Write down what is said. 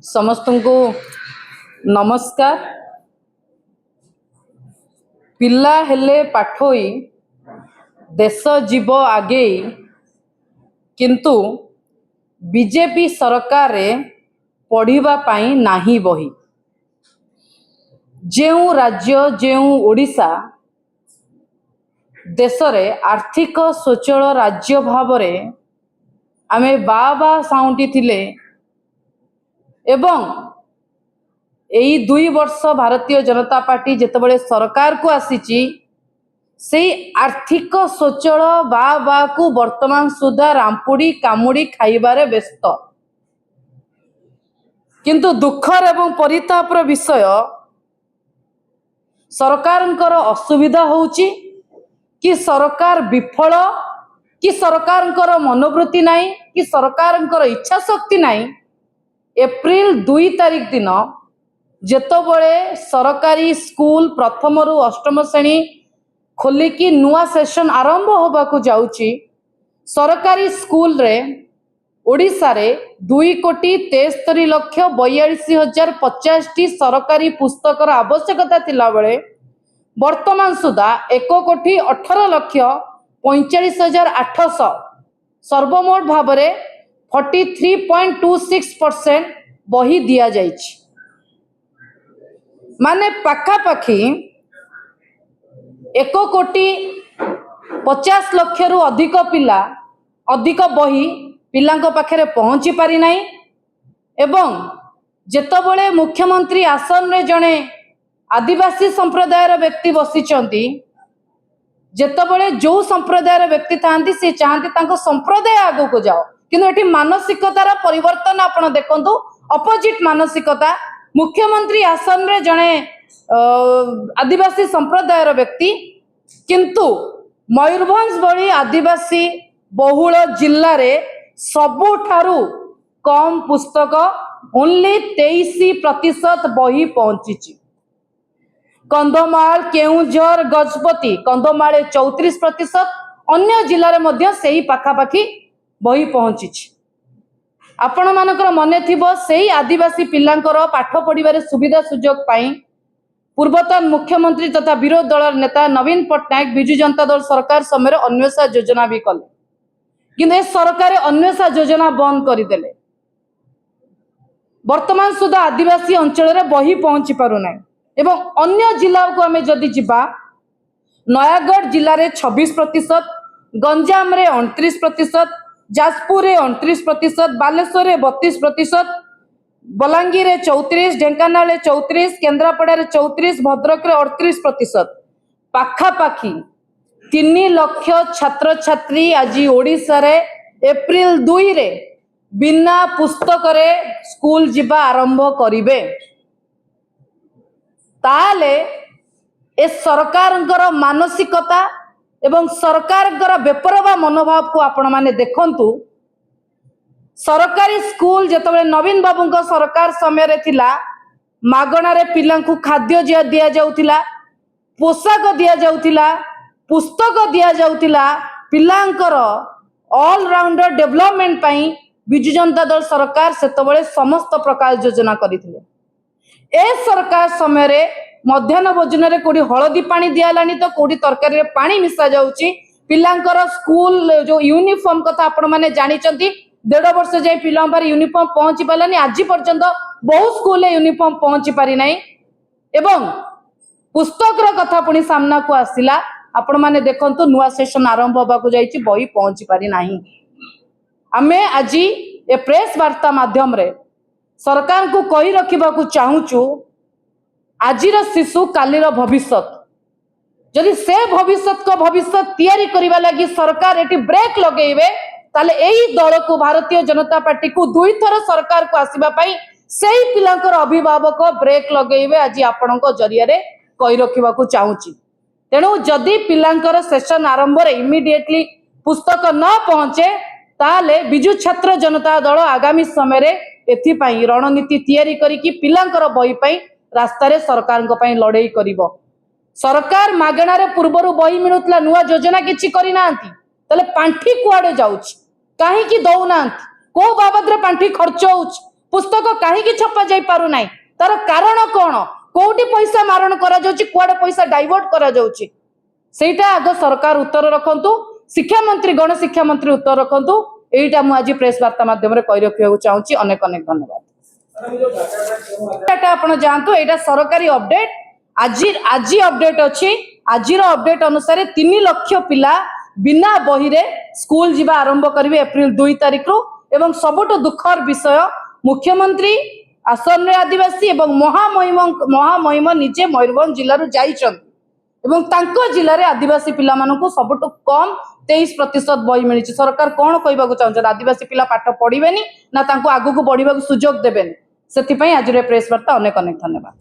समस्त को नमस्कार। पिला हेले पाठोई देश जीव आगे किंतु बीजेपी सरकार रे पढ़िबा पाई नाही बही। जेउ राज्य जेउ ओडिशा देश रे आर्थिक स्वचल राज्य भाव रे आमे बाबा साउंटी थिले एवं एई 2 वर्ष भारतीय जनता पार्टी जेतबळे सरकार को आसीची से आर्थिक स्वचल बाबा को वर्तमान सुधा रामपुड़ी कामुड़ी खाइबारे व्यस्त। किंतु दुखर एवं परितापर विषय सरकारंकर असुविधा होउची कि सरकार विफल कि सरकारंकर मनोवृत्ति नाही कि सरकारंकर इच्छा शक्ति नाही। एप्रिल 2 तारिख दिन जेतबळे सरकारी स्कूल प्रथम रु अष्टम श्रेणी खोलिकी नुआ सेशन आरंभ होबा को जाउची सरकारी स्कूल रे ओडिशा रे 2,73,42,50 टी सरकारी पुस्तकर आवश्यकता थिला बेले वर्तमान सुधा 1,18,45,800 सर्वमोट भाव रे 43.26% बही दिया जाइछि। माने पाखा पाखी 1,50,00,000 रु अधिक पिला अधिक बही पिलांको पाखरे पहुंची पारि नाही। एवं जेतबळे मुख्यमंत्री आसन रे जणे आदिवासी संप्रदायर व्यक्ति बसिचंती जेतबळे जो संप्रदायर व्यक्ति थांती से चाहती तांको संप्रदाय आगो को जाओ किंतु एठी मानसिकतार परिवर्तन आपण देखंतु अपोजिट मानसिकता। मुख्यमंत्री आसन रे जणे आदिवासी संप्रदायर व्यक्ति किंतु मयूरभंज भली आदिवासी बहुल जिल्ला रे सबुठारु कम पुस्तक ओनली 23% बही पहुंची। कंधमाल केउंझर गजपति कंधमाले 34% अन्य जिल्ला रे मध्य सेही पाखापाखी बही पहुंची। आपण मानकर मने थिबो सेही आदिवासी पिलांकर पाठ पढ़िबारे सुविधा सुजोग पाई पूर्वतन मुख्यमंत्री तथा विरोधी दल नेता नवीन पट्टनायक बिजू जनता दल सरकार समय अन्वेषा योजना भी कले किंतु सरकार अन्वेषा योजना बंद करदेले। वर्तमान सुधा आदिवासी अंचल रे बही पहुंची पारु नाही। एवं अन्य जिला को आमे जदि जिबा नयागढ़ जिला रे 26%, गंजाम रे 29%, जाजपुर रे 29%, बालेश्वर रे 32%, बलांगीर रे 34, ढेंकानाल रे 34, केन्द्रापड़ा रे 34, भद्रक रे 38%। पाखापाखी 3 लाख छात्र छात्री आज ओडिशा रे एप्रिल 2 रे बिना पुस्तक रे स्कूल जिबा आरंभ करिवे। ताले ए सरकारंकर मानसिकता एवं सरकारंकर बेपरवा मनोभाव को आपण माने देखंतु। सरकारी स्कूल जेतबळे नवीन बाबूंक सरकार समय रे थिला मागणा रे पिलांकु खाद्य दिया जाउथिला, पोशाक दिया जाउथिला, पुस्तक दिया जाउथिला। पिलांकर ऑल राउंडर डेवलपमेंट पई बिजू जनता दल सरकार सेतबळे समस्त प्रकार योजना करिथिले। ए सरकार समय रे मध्याह्न भोजन रे कोडी हळदी पानी दियालानी तो कोडी तरकारी रे पानी मिसा जाउची। पिलांकर स्कूल जो यूनिफॉर्म कथा आपण माने जानि चंती 1.5 वर्ष जाय पिलां पर यूनिफॉर्म पहुंची पालानी आज पर्यंत बहु स्कूल रे यूनिफॉर्म पहुंची पारि नाही। एवं पुस्तक रो कथा पुनी सामना को आसिला आपण माने देखंतु नुआ सेशन आरंभ होबा को जाईची बही पहुंची पारि नाही। आमे आज ए प्रेस वार्ता माध्यम रे सरकार को कही रखिबा को चाहूचु आजिर शिशु कालीर भविष्यत जदि से भविष्यत को भविष्यत तैयारी करिबा लागि सरकार एटी ब्रेक लगेइबे ताले एही दल को भारतीय जनता पार्टी को 2 थर सरकार को आसीबा पई सेही पिलांकर अभिभावक ब्रेक लगेइबे आज आपणको जरिया रे कही रखिबा को चाहूची। तेणु जदि पिलांकर सेशन आरंभ रे इमिडिएटली पुस्तक न पहुंचे ताले बिजू छात्र जनता दल आगामी समय रे एथि पई रणनीति तैयारी करिकी पिलांकर बही पई रास्ता रे सरकार को पई लड़ाई करिवो। सरकार मागणा रे पूर्वरु बही मिलुतला नुआ योजना किछि करि नांती तले पांठी कुआडे जाउछि काहे कि दउ नांती को बाबद रे पांठी खर्च होउछि पुस्तक कहीं छपा जाई पारु नाही तार कारण कौन कोठी पैसा मारण करा जाउची कुआडे पैसा डाइवर्ट करा जाउची सेटा आग सरकार उत्तर रखंतु शिक्षा मंत्री गण शिक्षा मंत्री उत्तर रखंतु एटा मु आज प्रेस वार्ता माध्यम रे कहि रखियो चाहूची अनेक अनेक धन्यवाद एटा आपण जानतु एटा सरकारी अपडेट आज अपडेट अछि आजिर अपडेट अनुसार 3 लाख पिला बिना बही रे स्कूल जीवा आरंभ करिवे एप्रिल 2 तारिख रु एवं सबटो दुखर विषय मुख्यमंत्री आसन आदिवासी एवं महामहिम निजे मयूरभंज जिल्ला रु जाइछन एवं तांको जिल्ला रे आदिवासी पिला मानकु सबटो कम 23% बही मिली सरकार कौन कहबाकू चाहछन आदिवासी पिला पाठ पढ़िबेनी ना तांको आगु को बढ़िबा सुजोग देबेनी सेति पई आज रे प्रेस वार्ता अनेक अनेक धन्यवाद।